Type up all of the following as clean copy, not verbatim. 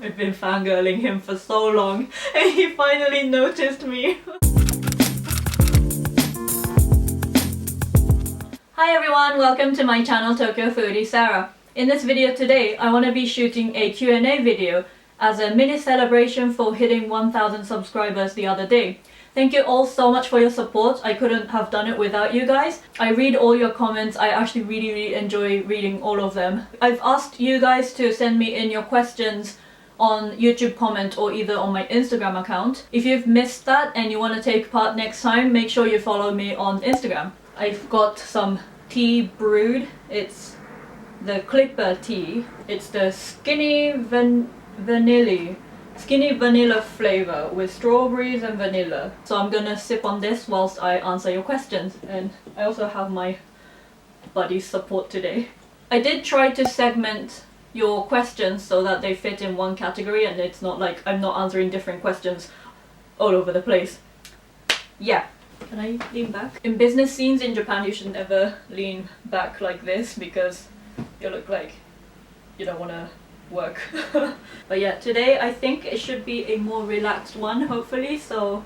I've been fangirling him for so long and he finally noticed me. Hi everyone, welcome to my channel Tokyo Foodie Sarah. In this video today, I want to be shooting a Q&A video as a mini celebration for hitting 1000 subscribers the other day. Thank you all so much for your support. I couldn't have done it without you guys. I read all your comments. I actually really enjoy reading all of them. I've asked you guys to send me in your questions on YouTube comment or either on my Instagram account. If you've missed that and you want to take part next time, make sure you follow me on Instagram. I've got some tea brewed. It's the Clipper tea. It's the skinny vanilla flavor with strawberries and vanilla. So I'm gonna sip on this whilst I answer your questions, and I also have my buddy's support today. I did try to segment your questions so that they fit in one category and it's not like I'm not answering different questions all over the place. Yeah. Can I lean back? In business scenes in Japan, you should never lean back like this because you look like you don't want to work. But yeah, today I think it should be a more relaxed one, hopefully, so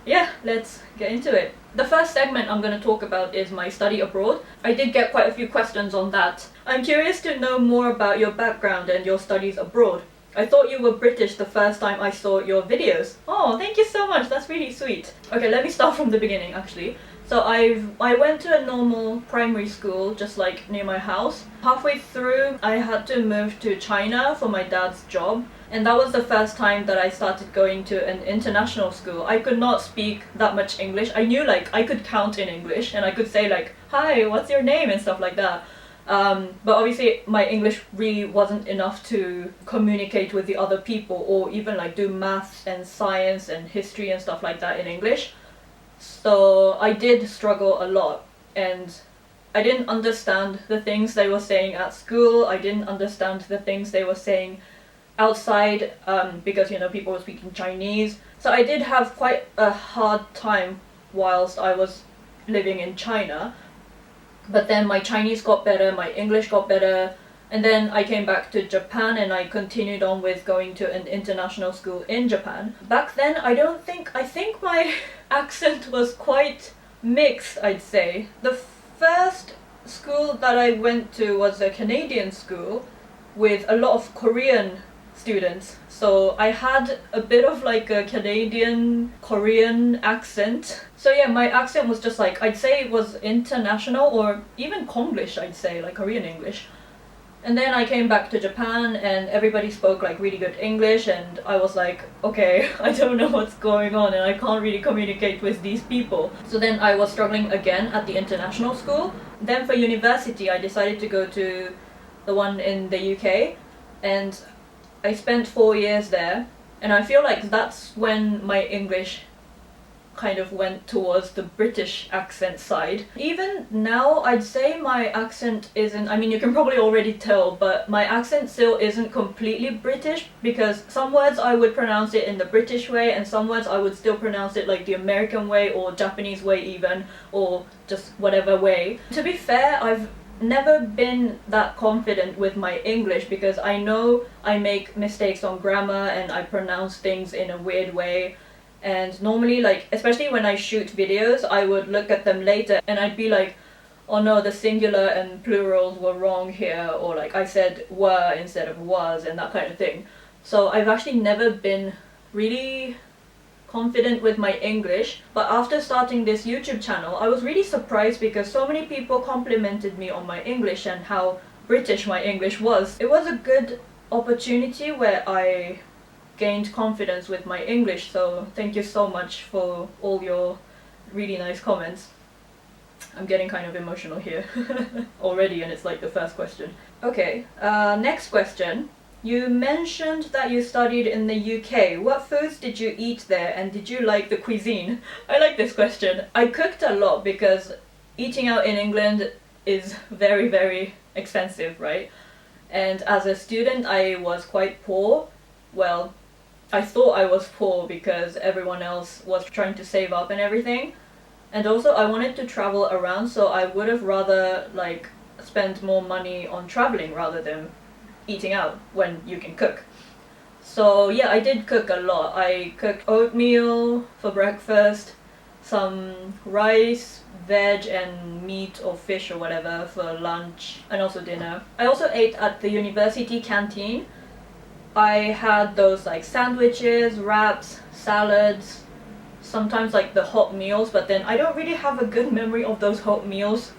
yeah, let's get into it. The first segment I'm going to talk about is my study abroad. I did get quite a few questions on that. I'm curious to know more about your background and your studies abroad. I thought you were British the first time I saw your videos. Oh, thank you so much, that's really sweet. Okay, let me start from the beginning actually. So I went to a normal primary school just like near my house. Halfway through I had to move to China for my dad's job, and that was the first time that I started going to an international school. I could not speak that much English. I knew like I could count in English and I could say like, hi, what's your name and stuff like that. But obviously my English really wasn't enough to communicate with the other people or even like do maths and science and history and stuff like that in English. So I did struggle a lot and I didn't understand the things they were saying at school. I didn't understand the things they were saying outside because, you know, people were speaking Chinese. So I did have quite a hard time whilst I was living in China. But then my Chinese got better, my English got better, and then I came back to Japan and I continued on with going to an international school in Japan. Back then I think my accent was quite mixed, I'd say. The first school that I went to was a Canadian school with a lot of Korean students. So I had a bit of like a Canadian Korean accent. So yeah, my accent was just like, I'd say it was international or even Konglish, I'd say, like Korean English. And then I came back to Japan and everybody spoke like really good English and I was like, okay, I don't know what's going on and I can't really communicate with these people. So then I was struggling again at the international school. Then for university I decided to go to the one in the UK and I spent 4 years there, and I feel like that's when my English kind of went towards the British accent side. Even now, I'd say my accent isn't, I mean, you can probably already tell, but my accent still isn't completely British because some words I would pronounce it in the British way and some words I would still pronounce it like the American way or Japanese way even, or just whatever way. To be fair, I've never been that confident with my English because I know I make mistakes on grammar and I pronounce things in a weird way, and normally, like, especially when I shoot videos, I would look at them later and I'd be like, oh no, the singular and plurals were wrong here, or like I said were instead of was and that kind of thing. So I've actually never been really confident with my English, but after starting this YouTube channel I was really surprised because so many people complimented me on my English and how British my English was. It was a good opportunity where I gained confidence with my English, so thank you so much for all your really nice comments. I'm getting kind of emotional here already and it's like the first question. Okay, next question. You mentioned that you studied in the UK. What foods did you eat there and did you like the cuisine? I like this question. I cooked a lot because eating out in England is very, very expensive, right? And as a student I was quite poor. Well, I thought I was poor because everyone else was trying to save up and everything. And also I wanted to travel around, so I would have rather like spent more money on traveling rather than eating out when you can cook. So yeah, I did cook a lot. I cooked oatmeal for breakfast, some rice, veg and meat or fish or whatever for lunch, and also dinner. I also ate at the university canteen. I had those like sandwiches, wraps, salads, sometimes like the hot meals, but then I don't really have a good memory of those hot meals.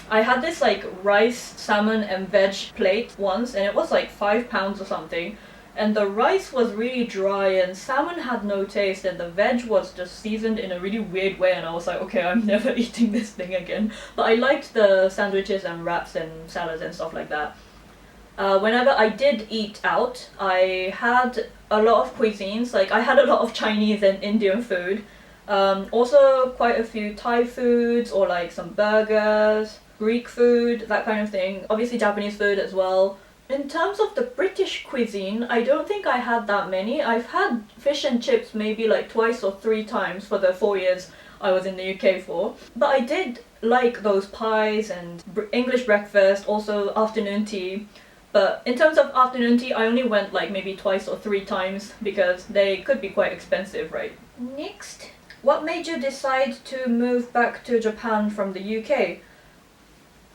I had this like rice, salmon and veg plate once, and it was like £5 or something. And the rice was really dry and salmon had no taste, and the veg was just seasoned in a really weird way, and I was like, okay, I'm never eating this thing again. But I liked the sandwiches and wraps and salads and stuff like that. Whenever I did eat out, I had a lot of cuisines. Like I had a lot of Chinese and Indian food. Also quite a few Thai foods or like some burgers, Greek food, that kind of thing. Obviously Japanese food as well. In terms of the British cuisine, I don't think I had that many. I've had fish and chips maybe like twice or three times for the 4 years I was in the UK for. But I did like those pies and English breakfast, also afternoon tea. But in terms of afternoon tea, I only went like maybe twice or three times because they could be quite expensive, right? Next, what made you decide to move back to Japan from the UK?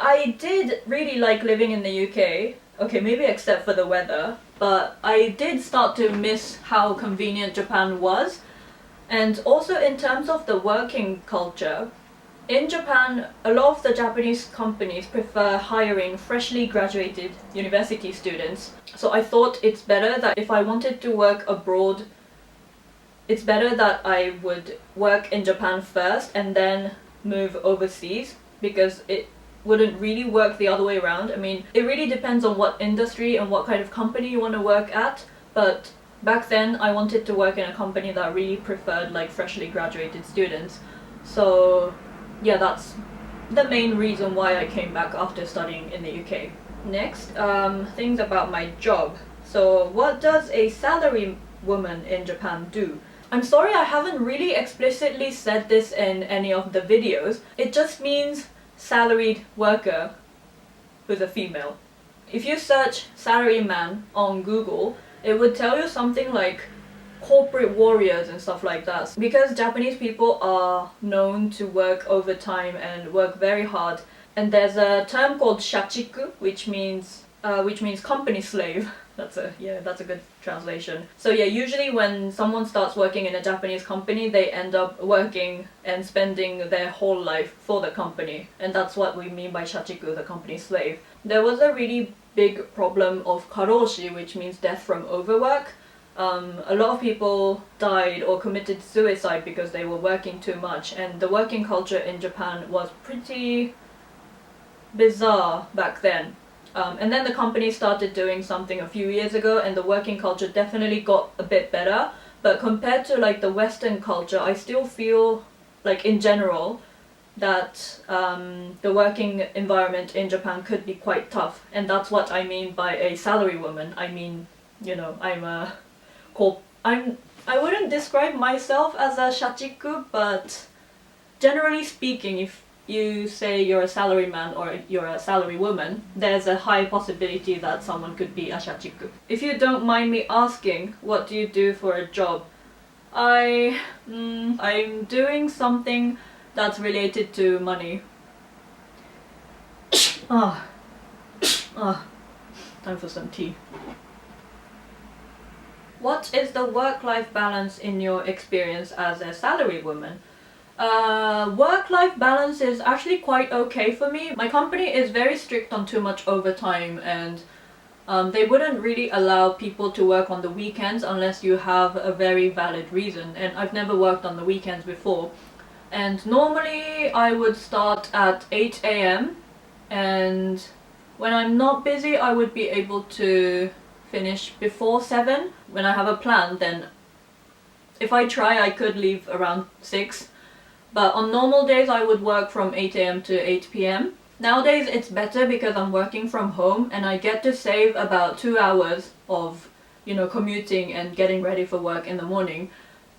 I did really like living in the UK. Okay, maybe except for the weather, but I did start to miss how convenient Japan was. And also in terms of the working culture, in Japan, a lot of the Japanese companies prefer hiring freshly graduated university students. So I thought it's better that if I wanted to work abroad, it's better that I would work in Japan first and then move overseas, because it wouldn't really work the other way around. I mean, it really depends on what industry and what kind of company you want to work at, but back then I wanted to work in a company that really preferred like freshly graduated students. So yeah, that's the main reason why I came back after studying in the UK. Next, things about my job. So what does a salary woman in Japan do? I'm sorry I haven't really explicitly said this in any of the videos. It just means salaried worker who's a female. If you search salaryman on Google, it would tell you something like corporate warriors and stuff like that. Because Japanese people are known to work overtime and work very hard, and there's a term called shachiku, which means company slave. That's a good translation. So yeah, usually when someone starts working in a Japanese company, they end up working and spending their whole life for the company, and that's what we mean by shachiku, the company slave. There was a really big problem of karoshi, which means death from overwork. A lot of people died or committed suicide because they were working too much, and the working culture in Japan was pretty bizarre back then. And then the company started doing something a few years ago, and the working culture definitely got a bit better. But compared to like the Western culture, I still feel like in general that the working environment in Japan could be quite tough, and that's what I mean by a salary woman. I mean, you know, I wouldn't describe myself as a shachiku, but generally speaking, if you say you're a salaryman or you're a salary woman, there's a high possibility that someone could be a shachiku. If you don't mind me asking, what do you do for a job? I'm doing something that's related to money. Time for some tea. What is the work-life balance in your experience as a salary woman? Work-life balance is actually quite okay for me. My company is very strict on too much overtime, and they wouldn't really allow people to work on the weekends unless you have a very valid reason, and I've never worked on the weekends before. And normally I would start at 8 AM, and when I'm not busy I would be able to finish before 7. When I have a plan, then if I try I could leave around 6. But on normal days I would work from 8 AM to 8 PM. Nowadays it's better because I'm working from home and I get to save about 2 hours of, you know, commuting and getting ready for work in the morning.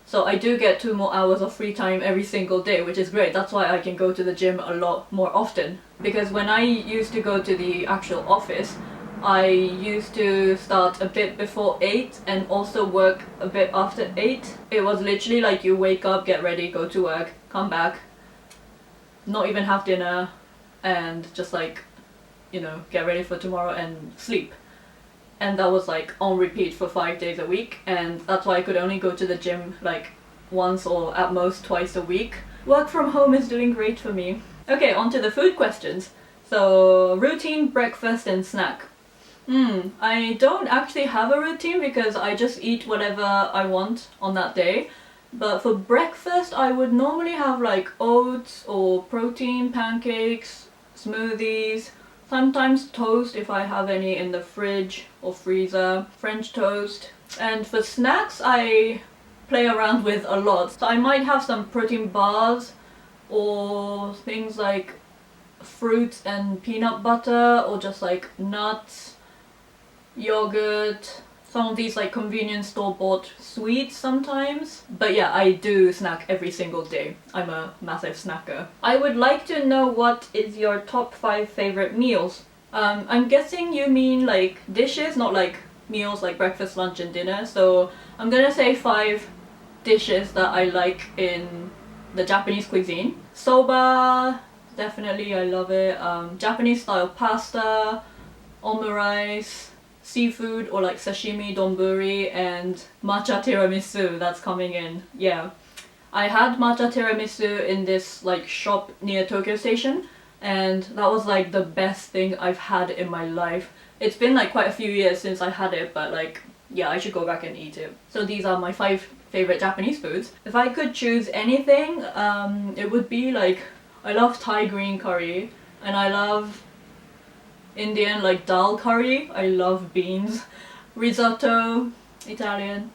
So I do get 2 more hours of free time every single day, which is great. That's why I can go to the gym a lot more often. Because when I used to go to the actual office, I used to start a bit before 8 and also work a bit after 8. It was literally like you wake up, get ready, go to work, come back, not even have dinner, and just like, you know, get ready for tomorrow and sleep. And that was like on repeat for 5 days a week, and that's why I could only go to the gym like once or at most twice a week. Work from home is doing great for me. Okay, on to the food questions. So, routine, breakfast and snack. I don't actually have a routine because I just eat whatever I want on that day. But for breakfast, I would normally have like oats or protein pancakes, smoothies, sometimes toast if I have any in the fridge or freezer, French toast. And for snacks, I play around with a lot. So I might have some protein bars or things like fruits and peanut butter, or just like nuts, yogurt, some of these like convenience store-bought sweets sometimes. But yeah, I do snack every single day. I'm a massive snacker. I would like to know what is your top 5 favorite meals. I'm guessing you mean like dishes, not like meals like breakfast, lunch and dinner. So I'm gonna say 5 dishes that I like in the Japanese cuisine. Soba, definitely, I love it. Japanese style pasta, omurice, seafood or like sashimi, donburi, and matcha tiramisu that's coming in. Yeah, I had matcha tiramisu in this like shop near Tokyo Station, and that was like the best thing I've had in my life. It's been like quite a few years since I had it, but like, yeah, I should go back and eat it. So these are my 5 favorite Japanese foods. If I could choose anything, it would be like, I love Thai green curry, and I love Indian like dal curry. I love beans. Risotto, Italian.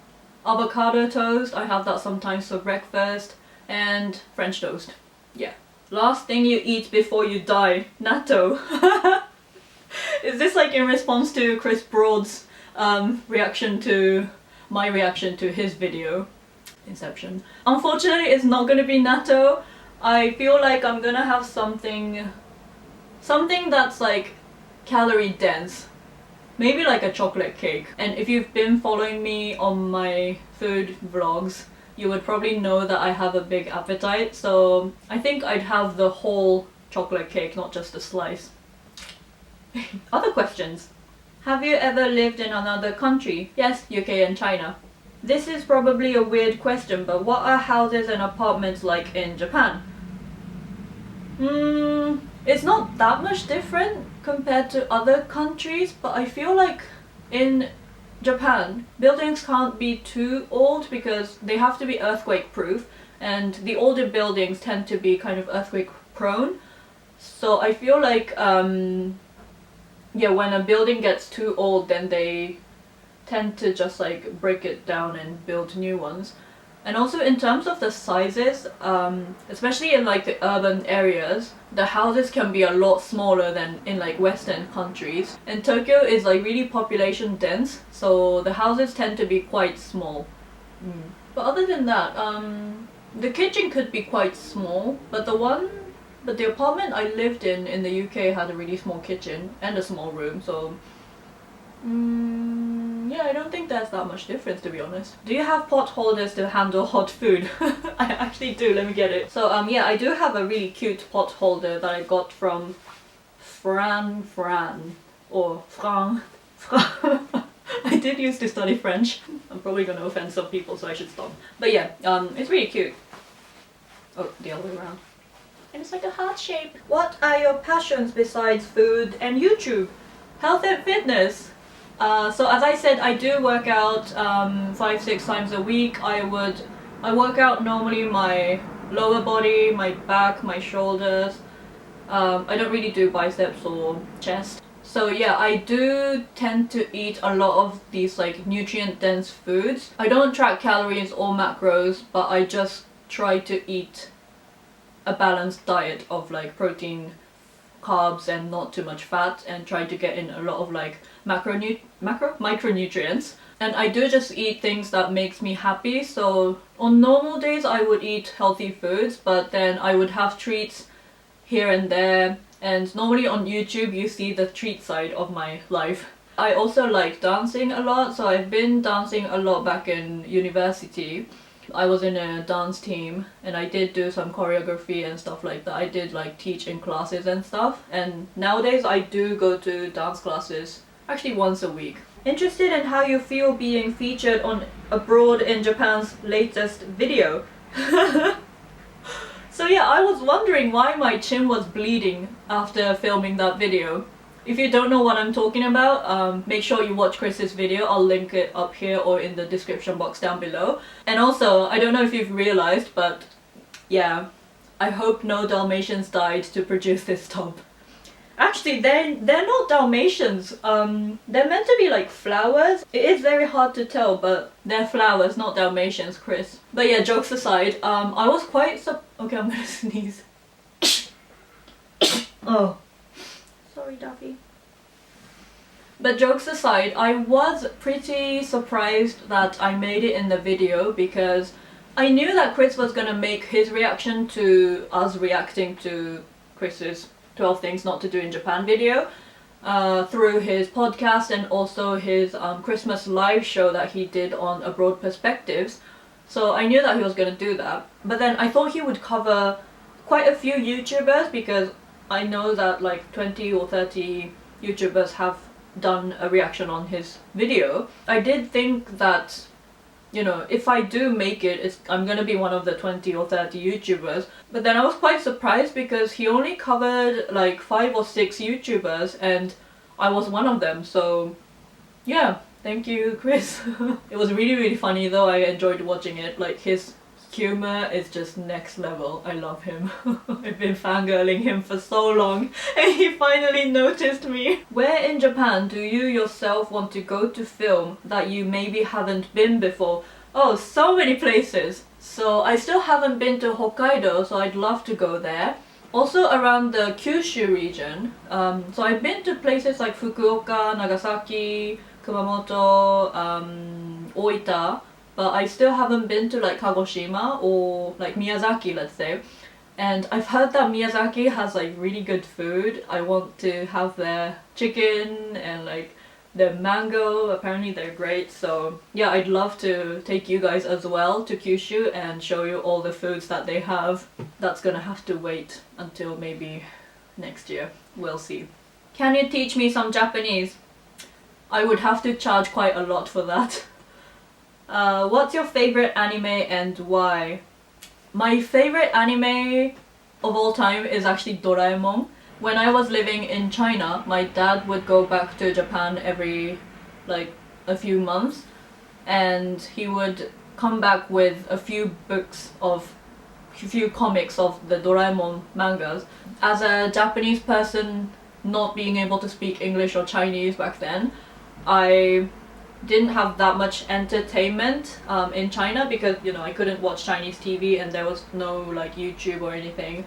Avocado toast, I have that sometimes for breakfast. And French toast. Yeah. Last thing you eat before you die. Natto. Is this like in response to Chris Broad's reaction to my reaction to his video, Inception? Unfortunately, it's not gonna be natto. I feel like I'm gonna have something that's like calorie dense. Maybe like a chocolate cake. And if you've been following me on my food vlogs, you would probably know that I have a big appetite, so I think I'd have the whole chocolate cake, not just a slice. Other questions. Have you ever lived in another country? Yes, UK and China. This is probably a weird question, but what are houses and apartments like in Japan? It's not that much different compared to other countries, but I feel like in Japan, buildings can't be too old because they have to be earthquake proof, and the older buildings tend to be kind of earthquake prone. So I feel like yeah, when a building gets too old, then they tend to just like break it down and build new ones. And also in terms of the sizes, especially in like the urban areas, the houses can be a lot smaller than in like Western countries. And Tokyo is like really population dense, so the houses tend to be quite small. But other than that, the kitchen could be quite small, but the apartment I lived in the UK had a really small kitchen and a small room, so yeah, I don't think there's that much difference, to be honest. Do you have pot holders to handle hot food? I actually do, let me get it. So yeah, I do have a really cute pot holder that I got from Fran, or Fran. I did used to study French. I'm probably gonna offend some people, so I should stop. But yeah, it's really cute. Oh, the other way around. And it's like a heart shape. What are your passions besides food and YouTube? Health and fitness. So as I said, I do work out 5-6 times a week. I work out normally my lower body, my back, my shoulders. I don't really do biceps or chest. So yeah, I do tend to eat a lot of these like nutrient dense foods. I don't track calories or macros, but I just try to eat a balanced diet of like protein, carbs and not too much fat, and try to get in a lot of like micronutrients. And I do just eat things that makes me happy. So on normal days I would eat healthy foods, but then I would have treats here and there. And normally on YouTube you see the treat side of my life. I also like dancing a lot, so I've been dancing a lot back in university. I was in a dance team and I did do some choreography and stuff like that. I did like teach in classes and stuff, and nowadays I do go to dance classes actually once a week. Interested in how you feel being featured on Abroad in Japan's latest video. So yeah, I was wondering why my chin was bleeding after filming that video. If you don't know what I'm talking about, make sure you watch Chris's video. I'll link it up here or in the description box down below. And also, I don't know if you've realized, but yeah, I hope no Dalmatians died to produce this top. Actually, they're not Dalmatians. They're meant to be like flowers. It is very hard to tell, but they're flowers, not Dalmatians, Chris. But yeah, jokes aside, I was quite okay, I'm gonna sneeze. Oh. Sorry, Duffy. But jokes aside, I was pretty surprised that I made it in the video because I knew that Chris was gonna make his reaction to us reacting to Chris's 12 Things Not to Do in Japan video through his podcast and also his Christmas live show that he did on Abroad Perspectives. So I knew that he was gonna do that. But then I thought he would cover quite a few YouTubers because I know that like 20 or 30 YouTubers have done a reaction on his video. I did think that, you know, if I do make it, I'm gonna be one of the 20 or 30 YouTubers. But then I was quite surprised because he only covered like 5 or 6 YouTubers and I was one of them. So yeah, thank you, Chris. It was really funny though. I enjoyed watching it. Like his humor is just next level. I love him. I've been fangirling him for so long and he finally noticed me. Where in Japan do you yourself want to go to film that you maybe haven't been before? Oh, so many places. So I still haven't been to Hokkaido, so I'd love to go there. Also around the Kyushu region. So I've been to places like Fukuoka, Nagasaki, Kumamoto, Oita, but I still haven't been to like Kagoshima or like Miyazaki, let's say. And I've heard that Miyazaki has like really good food. I want to have their chicken and like their mango. Apparently they're great. So yeah, I'd love to take you guys as well to Kyushu and show you all the foods that they have. That's gonna have to wait until maybe next year. We'll see. Can you teach me some Japanese? I would have to charge quite a lot for that. What's your favorite anime and why? My favorite anime of all time is actually Doraemon. When I was living in China, my dad would go back to Japan every like a few months and he would come back with a few comics of the Doraemon mangas. As a Japanese person not being able to speak English or Chinese back then, I didn't have that much entertainment in China because, you know, I couldn't watch Chinese TV and there was no like YouTube or anything.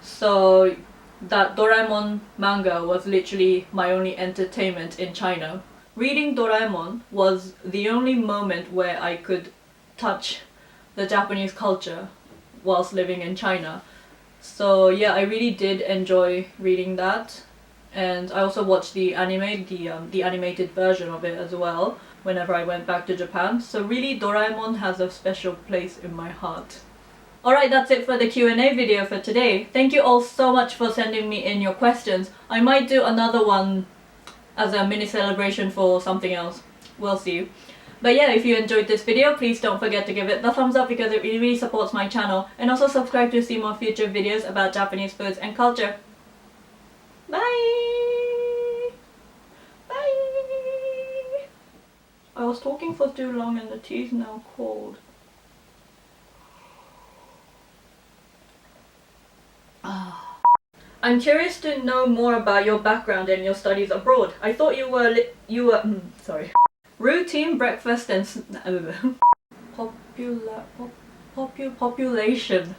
So that Doraemon manga was literally my only entertainment in China. Reading Doraemon was the only moment where I could touch the Japanese culture whilst living in China. So yeah, I really did enjoy reading that. And I also watched the anime, the animated version of it as well, whenever I went back to Japan. So really, Doraemon has a special place in my heart. Alright, that's it for the Q&A video for today. Thank you all so much for sending me in your questions. I might do another one as a mini celebration for something else. We'll see. But yeah, if you enjoyed this video, please don't forget to give it the thumbs up because it really supports my channel. And also subscribe to see more future videos about Japanese foods and culture. Bye! Bye! I was talking for too long and the tea's now cold. I'm curious to know more about your background and your studies abroad. I thought you were sorry. Routine breakfast and population.